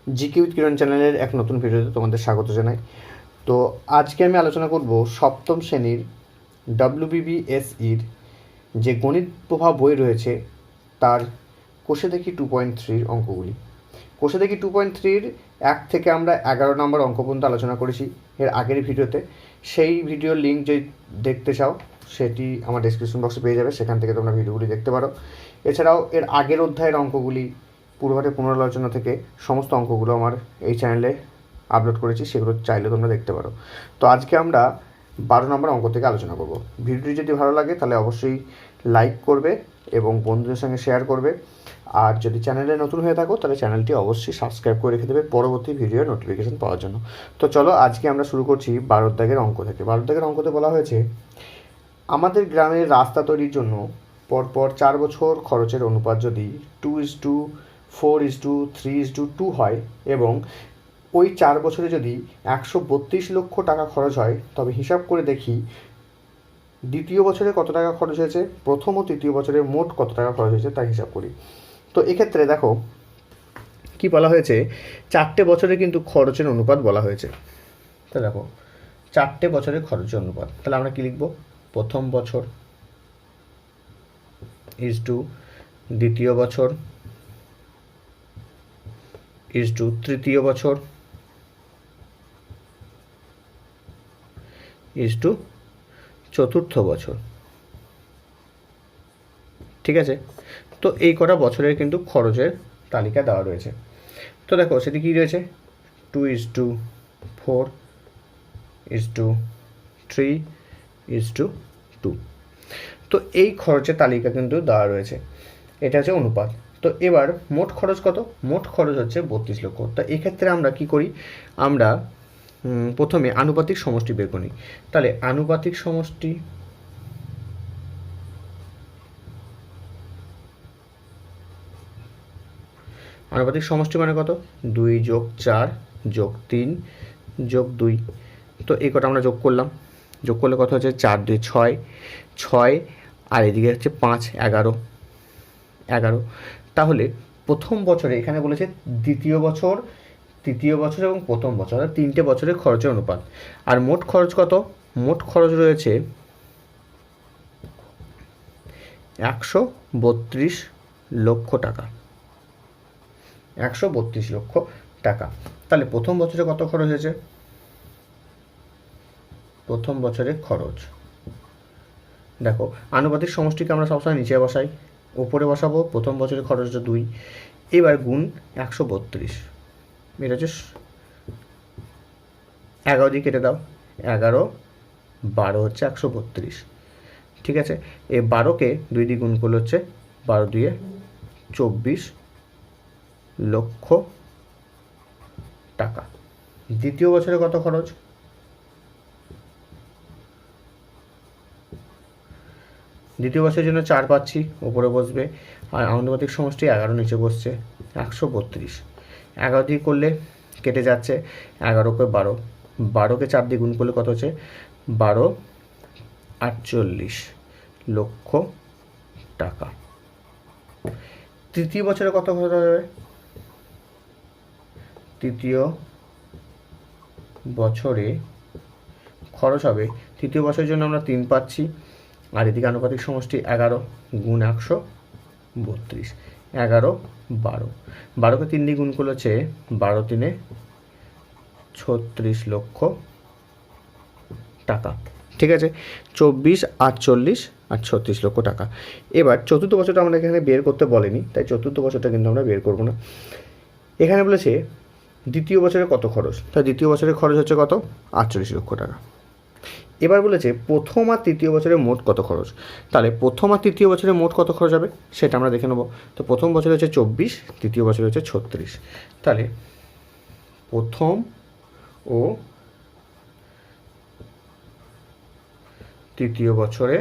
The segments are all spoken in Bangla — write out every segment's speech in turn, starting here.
জিকে উইথ কিরণ চ্যানেলের এক নতুন ভিডিওতে তোমাদের স্বাগত জানাই। তো আজকে আমি আলোচনা করব সপ্তম শ্রেণীর WBBSEর যে গণিত প্রভাব বই রয়েছে তার কোষে দেখি 2.3 অঙ্কগুলি। কোষে দেখি 2.3 1 থেকে আমরা 11 নম্বর অঙ্ক পর্যন্ত আলোচনা করেছি এর আগের ভিডিওতে। সেই ভিডিওর লিঙ্ক যদি দেখতে চাও সেটি আমার ডেসক্রিপশন বক্সে পেয়ে যাবে, সেখান থেকে তোমরা ভিডিওগুলি দেখতে পারো। এছাড়াও এর আগের অধ্যায়ের অঙ্কগুলি পূর্বপাঠের পুনরালোচনা থেকে সমস্ত অঙ্কগুলো আমার এই চ্যানেলে আপলোড করেছি, সেগুলো চাইলে তোমরা দেখতে পারো। তো আজকে আমরা 12 নম্বর অঙ্ক থেকে আলোচনা করব। ভিডিওটি যদি ভালো লাগে তাহলে অবশ্যই লাইক করবে এবং বন্ধুদের সঙ্গে শেয়ার করবে। আর যদি চ্যানেলে নতুন হয়ে থাকো তাহলে চ্যানেলটি অবশ্যই সাবস্ক্রাইব করে রেখে দেবে পরবর্তী ভিডিওর নোটিফিকেশন পাওয়ার জন্য। তো চলো আজকে আমরা শুরু করছি 12 দাগের অঙ্ক থেকে। 12 দাগের অঙ্কতে বলা হয়েছে, আমাদের গ্রামের রাস্তা তৈরির জন্য পরপর 4 বছর খরচের অনুপাত যদি 2:4:3:2 হয় এবং ওই 4 বছরে যদি 132 লক্ষ টাকা খরচ হয়, তবে হিসাব করে দেখি দ্বিতীয় বছরে কত টাকা খরচ হয়েছে, প্রথম ও তৃতীয় বছরে মোট কত টাকা খরচ হয়েছে তাই হিসাব করি। তো এক্ষেত্রে দেখো কি বলা হয়েছে, 4টে বছরে কিন্তু খরচের অনুপাত বলা হয়েছে। তো দেখো 4টে বছরের খরচের অনুপাত, তাহলে আমরা কি লিখব, প্রথম বছর ইজ টু দ্বিতীয় বছর ইজ টু তৃতীয় বছর ইজ টু চতুর্থ বছর। ঠিক আছে, তো এই কটা বছরের কিন্তু খরচের তালিকা দেওয়া রয়েছে। তো দেখো সেটি কী রয়েছে, 2:4:3:2। তো এই খরচের তালিকা কিন্তু দেওয়া রয়েছে, এটা হচ্ছে অনুপাত। তো এবার মোট খরচ কত, মোট খরচ হচ্ছে 32 লক্ষ। তো এক্ষেত্রে আমরা কি করি, আমরা প্রথমে আনুপাতিক সমষ্টি বের করি। তাহলে আনুপাতিক সমষ্টি মানে কত, 2+4+3+2। তো এই কটা আমরা যোগ করলাম, যোগ করলে কত হচ্ছে, 4×2=6 আর এদিকে হচ্ছে 5=11। তাহলে প্রথম বছরে এখানে বলেছে দ্বিতীয় বছর, তৃতীয় বছর এবং প্রথম বছর, 3টে বছরের খরচের অনুপাত। আর মোট খরচ কত, মোট খরচ রয়েছে 132 লক্ষ টাকা। 132 লক্ষ টাকা। তাহলে প্রথম বছরে কত খরচ হয়েছে, প্রথম বছরে খরচ দেখো আনুপাতিক সমষ্টিকে আমরা সবসময় নিচে বসাই, উপরে বসাবো প্রথম বছরের খরচ হচ্ছে 2, এবার গুণ 132, এটা হচ্ছে 11 দিয়ে কেটে দাও, 11-12 হচ্ছে 132। ঠিক আছে, এই 12কে 2 দিয়ে গুণ করলে হচ্ছে 12×2=24 লক্ষ টাকা। দ্বিতীয় বছরে কত খরচ, দ্বিতীয় বছরের জন্য 4 পাচ্ছি, উপরে বসবে, আর আনুপাতিক সমষ্টি 11 নিচে বসছে, 132। 11 দিয়ে করলে কেটে যাচ্ছে, 11×12, 12কে 4 দিয়ে গুণ করলে কত হচ্ছে, 12:48 লক্ষ টাকা। তৃতীয় বছরে কত খরচ হবে, তৃতীয় বছরে খরচ হবে, তৃতীয় বছরের জন্য আমরা 3 পাচ্ছি, আর এদিকে আনুপাতিক সমষ্টি 11 গুণ 132, 11-12, 12কে 3 দিয়ে গুণ করলে হচ্ছে 12×3=36 লক্ষ টাকা। ঠিক আছে, 24, 48 আর 36 লক্ষ টাকা। এবার চতুর্থ বছরটা আমরা এখানে বের করতে বলেনি, তাই চতুর্থ বছরটা কিন্তু আমরা বের করব না। এখানে বলেছে দ্বিতীয় বছরে কত খরচ, তাই দ্বিতীয় বছরের খরচ হচ্ছে কত, 48 লক্ষ টাকা। এবার বলেছে প্রথম আর তৃতীয় বছরে মোট কত খরচ, তাহলে প্রথম আর তৃতীয় বছরে মোট কত খরচ হবে সেটা আমরা দেখে নেব। তো প্রথম বছরে হচ্ছে 24, তৃতীয় বছরে হচ্ছে 36। তাহলে প্রথম ও তৃতীয় বছরে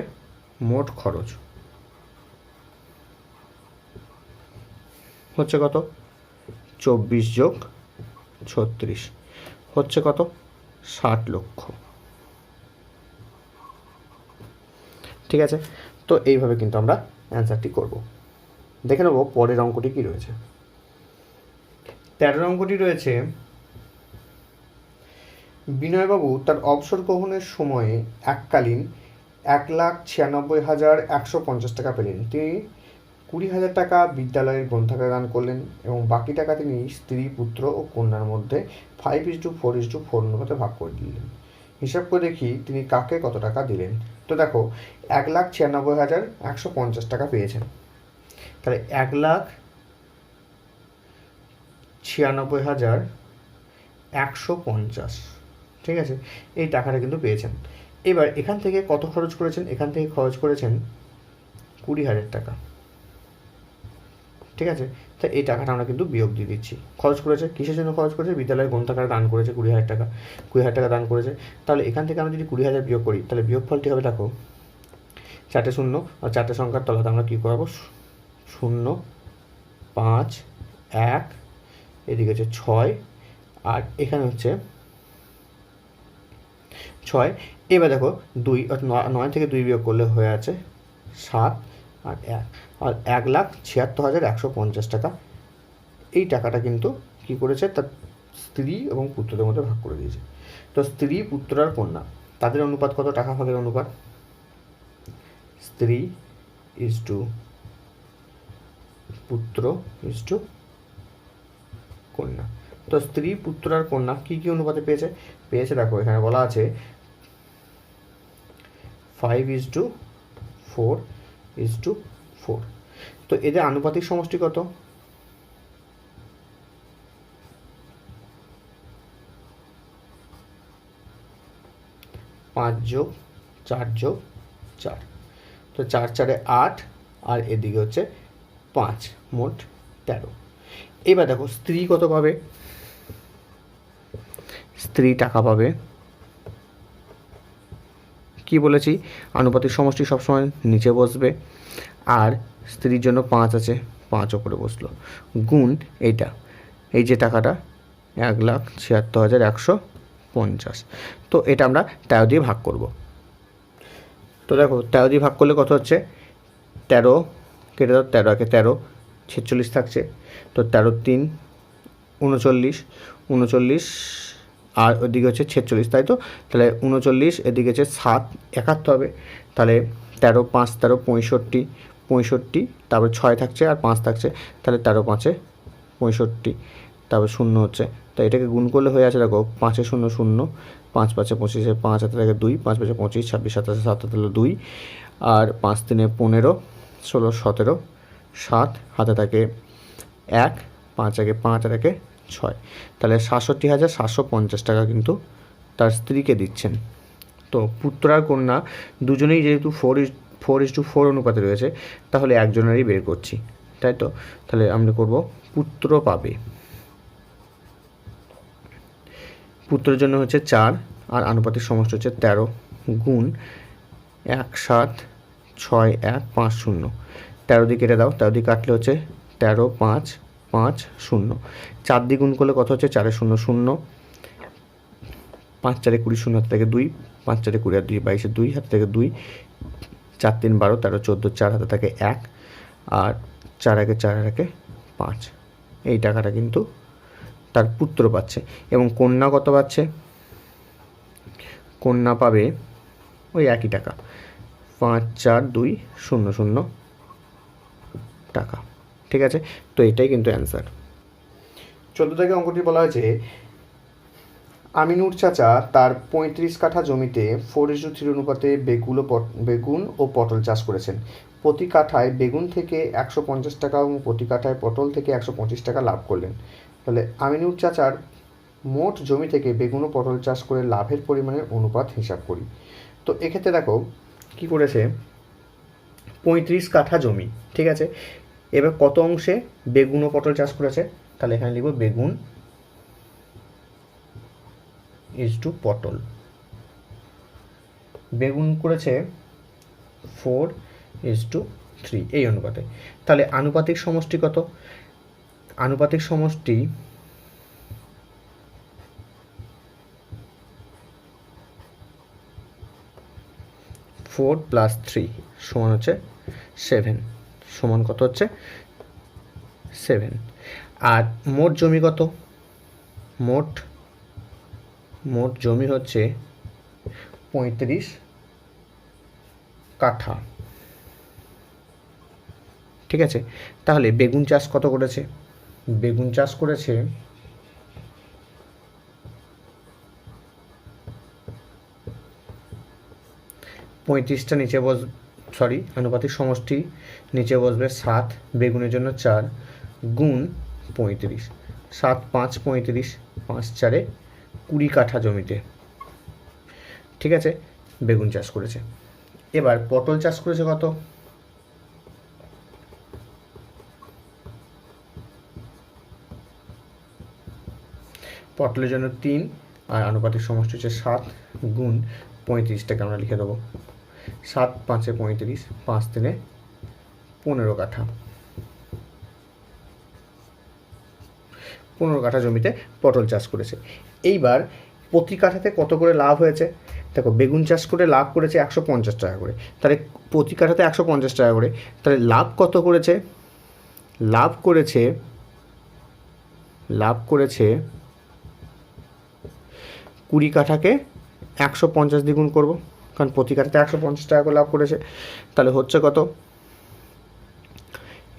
মোট খরচ হচ্ছে কত, 24+36 হচ্ছে কত, 60 লক্ষ। ঠিক আছে, তো এইভাবে কিন্তু আমরা অ্যান্সারটি করব। দেখে নেব পরের অঙ্কটি কী রয়েছে। 13 অঙ্কটি রয়েছে, বিনয়বাবু তার অবসর গ্রহণের সময়ে এককালীন 1,96,150 টাকা পেলেন। তিনি 20,000 টাকা বিদ্যালয়ের গ্রন্থাগারে দান করলেন এবং বাকি টাকা তিনি স্ত্রী, পুত্র ও কন্যার মধ্যে 5:4:4 অনুপাতে ভাগ করে দিলেন। হিসাব করে দেখি তিনি কাকে কত টাকা দিলেন। তো দেখো, 1,96,150 টাকা পেয়েছেন, তাহলে 1,96,150, ঠিক আছে, এই টাকাটা কিন্তু পেয়েছেন। এবার এখান থেকে কত খরচ করেছেন? এখান থেকে খরচ করেছেন 20,000 টাকা, ঠিক আছে। তো এই টাকাটা আমরা কিন্তু বিয়োগ দিয়ে দিচ্ছি। খরচ করেছে কিসের জন্য? খরচ করেছে বিদ্যালয়ের গ্রন্থাগারে দান করেছে 20,000 টাকা, 20,000 টাকা দান করেছে। তাহলে এখান থেকে আমরা যদি 20,000 বিয়োগ করি, তাহলে বিয়োগফলটি হবে, দেখো 4টে শূন্য আর 4টে সংখ্যার তলাতে আমরা কী করবো? 0, 5, 1, এদিকে হচ্ছে 6 আর এখানে হচ্ছে 6। এবার দেখো 2, 9 থেকে 2 বিয়োগ করলে হয়ে আছে 7 আর 1, আর 1,76,150 টাকা। এই টাকাটা কিন্তু কি করেছে? তার স্ত্রী এবং পুত্রদের মধ্যে ভাগ করে দিয়েছে। তো স্ত্রী, পুত্র আর কন্যা তাদের অনুপাত কত? টাকা ভাগের অনুপাত, স্ত্রী ইজটু পুত্র ইজটু কন্যা। তো স্ত্রী, পুত্র আর কন্যা কি কি অনুপাতে পেয়েছে? দেখো এখানে বলা আছে 5:4:4। তো এদের আনুপাতিক সমষ্টি কত? 5+4+4, তো 4 4 8 আর এদিকে হচ্ছে 5, মোট 13। এবার দেখো স্ত্রী কত পাবে? স্ত্রী টাকা পাবে, কি বলেছি, আনুপাতিক সমষ্টি সবসময় নিচে বসবে, আর স্ত্রীর জন্য 5 আছে, 5 ওপরে বসলো, গুণ এইটা, এই যে টাকাটা 1,76,150। তো এটা আমরা 13 দিয়ে ভাগ করব। তো দেখো 13 দিয়ে ভাগ করলে কত হচ্ছে? 13 কেটে দাও, 13 একে 13, 46 থাকছে। তো 13 3 39, আর ওইদিকে হচ্ছে 46, তাই তো? তাহলে 39, এদিকে হচ্ছে 7 71 হবে। তাহলে 13 5 13 65, তারপরে 6 থাকছে আর 5 থাকছে, তাহলে 13 5 65, তারপর 0 হচ্ছে। তো এটাকে গুণ করলে হয়ে আছে, দেখো 5 0 0, 5 5 25, 5 হাতে থাকে 2, 5 5 25, 26 27 7 হলো 2, আর 5 3 15, 16 17, 7 হাতে থাকে 1, 5 1 5 আর 1 6, তাহলে 67,750 টাকা কিন্তু তার স্ত্রীকে দিচ্ছেন। তো পুত্র আর কন্যা দুজনেই যেহেতু 4:4 অনুপাতে রয়েছে, তাহলে একজনেরই বের করছি, তাই তো? তাহলে আমরা করব পুত্র পাবে, পুত্রের জন্য হচ্ছে 4 আর আনুপাতিক সমষ্টি হচ্ছে 13, গুণ 1 7 6 1 5 0। 13 দিয়ে কেটে দাও, 13 দিয়ে কাটলে হচ্ছে 13 5 5 0। 4 দিয়ে গুণ করলে কত হচ্ছে? 4 0 0, 5 4 20, 0 হাতে থেকে 2, 5 4 20 আর 2 22, 2 হাতে থেকে 2, 4 3 12 13 14, 4 হাতে থাকে 1, আর 4 1 4 আর 1 5। এই টাকাটা কিন্তু তার পুত্র পাচ্ছে। এবং কন্যা কত পাচ্ছে? কন্যা পাবে ওই একই টাকা, 5 4 2 0 0 টাকা, ঠিক আছে? তো এটাই কিন্তু অ্যান্সার। 14 থেকে অঙ্কটি বলা হয়েছে, আমিনুর চাচা তার 35 কাঠা জমিতে 4:3 অনুপাতে বেগুন ও পটল চাষ করেছেন। প্রতি কাঠায় বেগুন থেকে 150 টাকা এবং প্রতি কাঠায় পটল থেকে 125 টাকা লাভ করলেন। তাহলে আমিনুর চাচার মোট জমি থেকে বেগুন ও পটল চাষ করে লাভের পরিমাণের অনুপাত হিসাব করি। তো এক্ষেত্রে দেখো কি করেছে, 35 কাঠা জমি, ঠিক আছে। এবার কত অংশে বেগুন ও পটল চাষ করেছে? তাহলে এখানে লিখব বেগুন ইজটু পটল। বেগুন করেছে 4:3 এই অনুপাতে। তাহলে আনুপাতিক সমষ্টি কত? আনুপাতিক সমষ্টি 4 + 3 সমান হচ্ছে 7, সমান কত হচ্ছে? 7। আর মোট জমি কত? মোট জমি হচ্ছে 35 কাঠা। ঠিক আছে, তাহলে বেগুন চাষ কত করেছে? বেগুন চাষ করেছে 35টা নিচে আনুপাতিক সমষ্টি নিচে বসবে 7, বেগুনের জন্য 4 গুণ 35, 7 5 35, 5 4 20 কাঠা জমিতে। ঠিক আছে, বেগুন চাষ করেছে। এবার পটল চাষ করেছে কত? পটলের জন্য 3 আর আনুপাতিক সমষ্টি হচ্ছে 7 গুণ 35টাকে আমরা লিখে দেবো 7 5 35, 5 3 15 কাঠা। 15 কাঠা জমিতে পটল চাষ করেছে। এইবার প্রতি কাঠাতে কত করে লাভ হয়েছে? দেখো, বেগুন চাষ করে লাভ করেছে 150 টাকা করে, তাহলে প্রতি কাঠাতে 150 টাকা করে, তাহলে লাভ কত করেছে? লাভ করেছে 20 কাঠাকে 150 দ্বিগুণ করব, কারণ প্রতি কাঠাতে 150 টাকা করে লাভ করেছে। তাহলে হচ্ছে কত?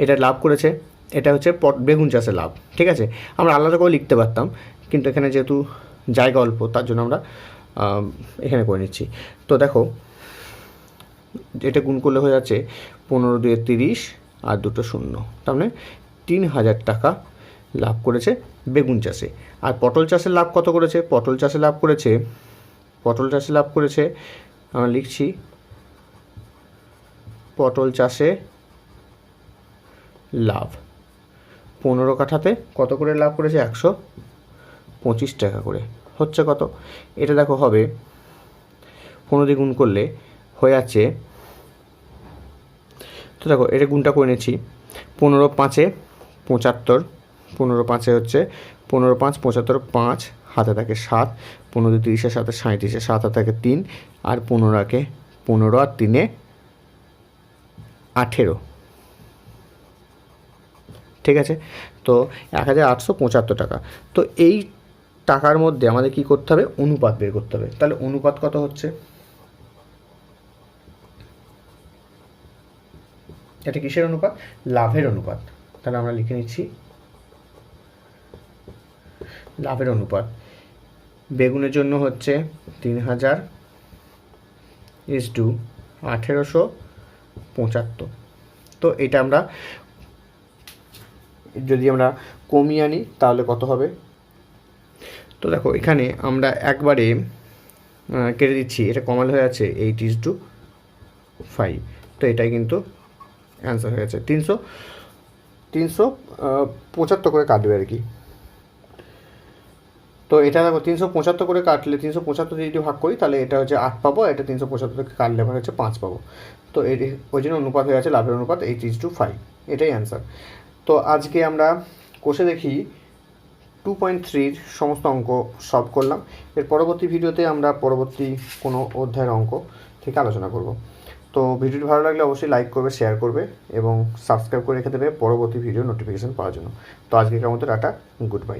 এটা লাভ করেছে, এটা হচ্ছে বেগুন চাষের লাভ। ঠিক আছে, আমরা আলাদা করে লিখতে পারতাম, কিন্তু এখানে যেহেতু জায়গা অল্প তার জন্য আমরা এখানে করে নিচ্ছি। তো দেখো, এটা গুণ করলে হয়ে যাচ্ছে 15 2 30 আর 2 0, তার মানে 3000 টাকা লাভ করেছে বেগুন চাষে। আর পটল চাষের লাভ কত করেছে? পটল চাষে লাভ করেছে আমরা লিখছি, পটল চাষে লাভ 15 কাঠাতে কত করে লাভ করেছে? 125 টাকা করে। হচ্ছে কত? এটা দেখো হবে 15 দিয়ে গুণ করলে হয়ে যাচ্ছে, তো দেখো এটা গুণটা করে নিচ্ছি, 15 5 75, 15 5 হচ্ছে 15 5 75, 5 হাতে থাকে 7, 15 2 30, 7 37, 7 হাতে থাকে 3, আর 15 আর 3 18। ঠিক আছে, তো 1875 টাকা। তো এই টাকার মধ্যে আমাদের কি করতে হবে? অনুপাত বের করতে হবে। তাহলে অনুপাত কত হচ্ছে? এটা কিসের অনুপাত? লাভের অনুপাত। তাহলে আমরা লিখে নিচ্ছি লাভের অনুপাত। বেগুনের জন্য হচ্ছে 3000 = 1875। তো এটা আমরা যদি আমরা কমিয়ে আনি তাহলে কত হবে? তো দেখো, এখানে আমরা একবারে কেটে দিচ্ছি, এটা কমাল হয়ে আছে 8:5। তো এটাই কিন্তু অ্যান্সার হয়ে গেছে। 375 করে কাটবে আর কি। তো এটা দেখো 375 করে কাটলে 375 দিয়ে যদি ভাগ করি তাহলে এটা হচ্ছে 8 পাবো, এটা 375 থেকে কাটলে ভাগ হচ্ছে 5 পাবো। তো ওই জন্য অনুপাত হয়ে আছে লাভের অনুপাত 8:5, এটাই অ্যান্সার। তো আজকে আমরা কোষে দেখি 2.3 সমস্ত অঙ্ক সলভ করলাম। এর পরবর্তী ভিডিওতে আমরা পরবর্তী কোনো অধ্যায়ের অঙ্ক থেকে আলোচনা করব। তো ভিডিওটি ভালো লাগলে অবশ্যই লাইক করবে, শেয়ার করবে এবং সাবস্ক্রাইব করে রেখে দেবে পরবর্তী ভিডিও নোটিফিকেশান পাওয়ার জন্য। তো আজকে কেমন টাটা, গুড বাই।